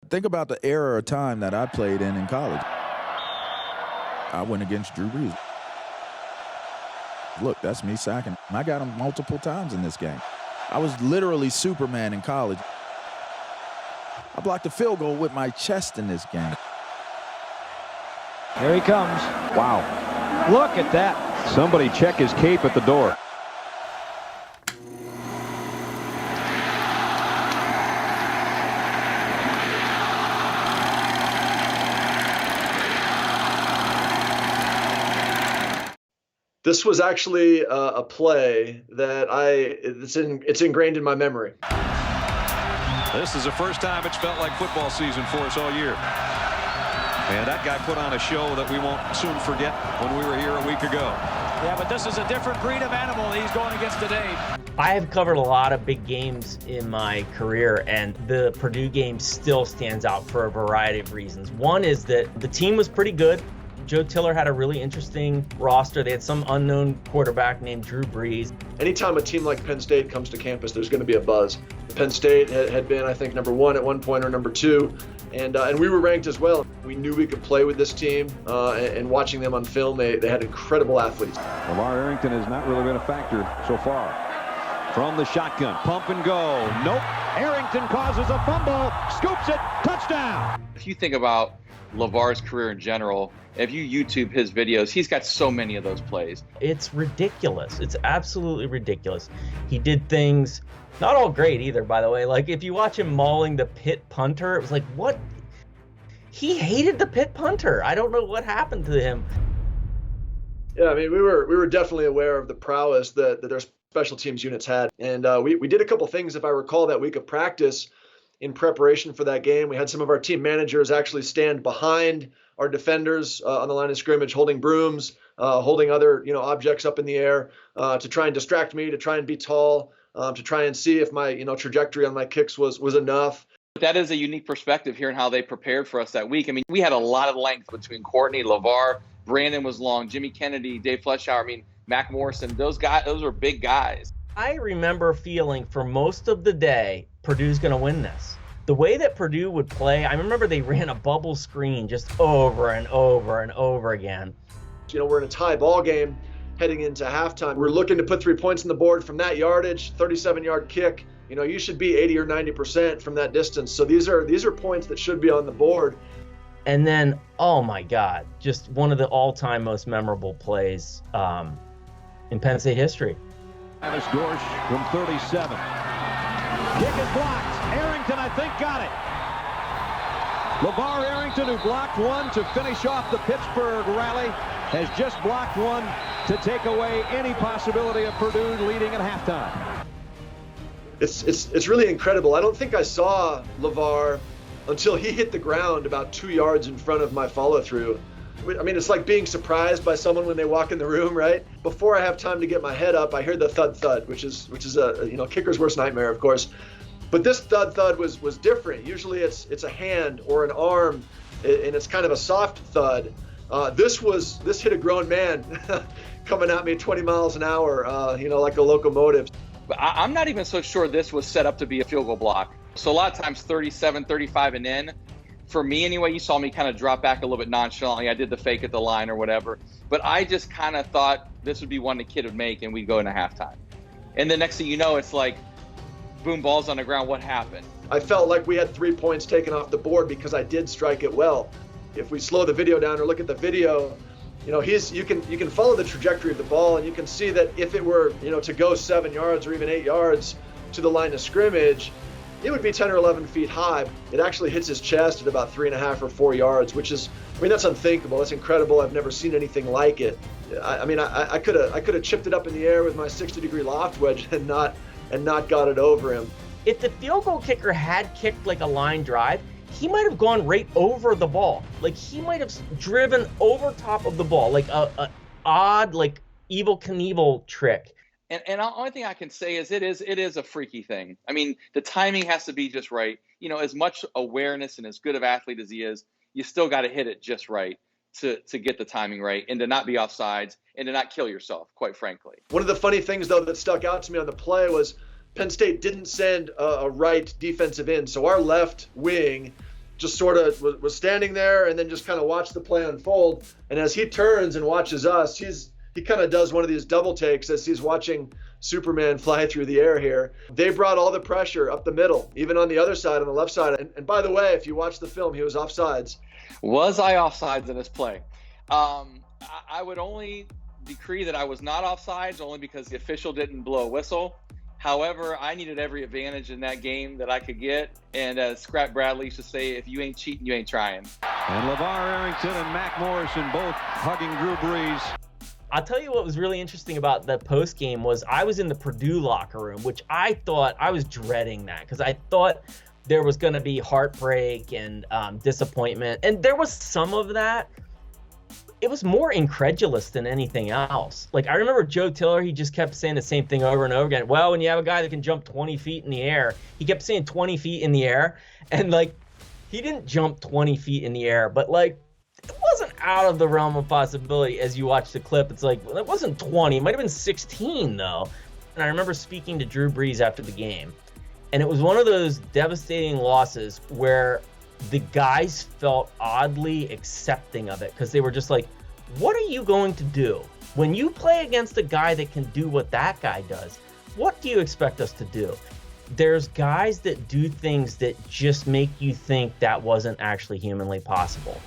Think about the era of time that I played in college. I went against Drew Brees. Look, that's me sacking. I got him multiple times in this game. I was literally Superman in college. I blocked a field goal with my chest in this game. Here he comes. Wow. Look at that. Somebody check his cape at the door. This was actually a play that it's ingrained in my memory. This is the first time it's felt like football season for us all year. And that guy put on a show that we won't soon forget when we were here a week ago. Yeah, but this is a different breed of animal he's going against today. I have covered a lot of big games in my career, and the Purdue game still stands out for a variety of reasons. One is that the team was pretty good. Joe Tiller had a really interesting roster. They had some unknown quarterback named Drew Brees. Anytime a team like Penn State comes to campus, there's going to be a buzz. Penn State had been, I think, number 1 at one point or number 2, and we were ranked as well. We knew we could play with this team, and watching them on film, they had incredible athletes. LaVar Arrington has not really been a factor so far. From the shotgun, pump and go. Nope. Arrington causes a fumble, scoops it, touchdown. If you think about LaVar's career in general, if you YouTube his videos, he's got so many of those plays. It's ridiculous. It's absolutely ridiculous. He did things, not all great either, by the way. Like, if you watch him mauling the Pitt punter, it was like, what? He hated the Pitt punter. I don't know what happened to him. Yeah, I mean, we were definitely aware of the prowess that their special teams units had. And we did a couple things, if I recall, that week of practice in preparation for that game. We had some of our team managers actually stand behind our defenders on the line of scrimmage, holding brooms, holding other objects up in the air to try and distract me, to try and be tall, to try and see if my trajectory on my kicks was enough. That is a unique perspective here in how they prepared for us that week. I mean, we had a lot of length between Courtney, LaVar, Brandon was long, Jimmy Kennedy, Dave Fletchower. I mean, Mac Morrison. Those were big guys. I remember feeling for most of the day, Purdue's going to win this. The way that Purdue would play, I remember they ran a bubble screen just over and over and over again. We're in a tie ball game heading into halftime. We're looking to put 3 points on the board from that yardage, 37-yard kick. You should be 80 or 90% from that distance. So these are points that should be on the board. And then, oh my God, just one of the all-time most memorable plays in Penn State history. Travis Dorsch from 37. Kick is blocked. Arrington, I think, got it. LaVar Arrington, who blocked one to finish off the Pittsburgh rally, has just blocked one to take away any possibility of Purdue leading at halftime. It's really incredible. I don't think I saw LaVar until he hit the ground about 2 yards in front of my follow-through. I mean, it's like being surprised by someone when they walk in the room, right? Before I have time to get my head up, I hear the thud, which is a kicker's worst nightmare, of course. But this thud was different. Usually it's a hand or an arm, and it's kind of a soft thud. This hit a grown man coming at me 20 miles an hour, like a locomotive. But I'm not even so sure this was set up to be a field goal block. So a lot of times 37, 35 and in. For me anyway, you saw me kind of drop back a little bit nonchalantly. I did the fake at the line or whatever. But I just kind of thought this would be one the kid would make and we'd go into halftime. And the next thing you know, it's like, boom, ball's on the ground. What happened? I felt like we had 3 points taken off the board because I did strike it well. If we slow the video down or look at the video, you can follow the trajectory of the ball, and you can see that if it were to go 7 yards or even 8 yards to the line of scrimmage, it would be 10 or 11 feet high. It actually hits his chest at about 3.5 or 4 yards, which is, that's unthinkable. That's incredible. I've never seen anything like it. I could have chipped it up in the air with my 60-degree loft wedge and not got it over him. If the field goal kicker had kicked like a line drive, he might have gone right over the ball. Like, he might have driven over top of the ball, like a odd, like Evel Knievel trick. And the only thing I can say is it is a freaky thing. I mean, the timing has to be just right. As much awareness and as good of athlete as he is, you still got to hit it just right to get the timing right and to not be offsides and to not kill yourself, quite frankly. One of the funny things, though, that stuck out to me on the play was Penn State didn't send a right defensive end. So our left wing just sort of was standing there and then just kind of watched the play unfold. And as he turns and watches us, he kind of does one of these double takes as he's watching Superman fly through the air here. They brought all the pressure up the middle, even on the other side, on the left side. And by the way, if you watch the film, he was offsides. Was I offsides in this play? I would only decree that I was not offsides only because the official didn't blow a whistle. However, I needed every advantage in that game that I could get. And as Scrap Bradley used to say, if you ain't cheating, you ain't trying. And LaVar Arrington and Mac Morrison both hugging Drew Brees. I'll tell you what was really interesting about the post game was I was in the Purdue locker room, which I thought I was dreading that because I thought there was going to be heartbreak and disappointment. And there was some of that. It was more incredulous than anything else. Like I remember Joe Tiller, he just kept saying the same thing over and over again. Well, when you have a guy that can jump 20 feet in the air, he kept saying 20 feet in the air. And like, he didn't jump 20 feet in the air, but like, it wasn't out of the realm of possibility as you watch the clip. It's like, well, it wasn't 20, it might have been 16 though. And I remember speaking to Drew Brees after the game. And it was one of those devastating losses where the guys felt oddly accepting of it because they were just like, what are you going to do? When you play against a guy that can do what that guy does, what do you expect us to do? There's guys that do things that just make you think that wasn't actually humanly possible.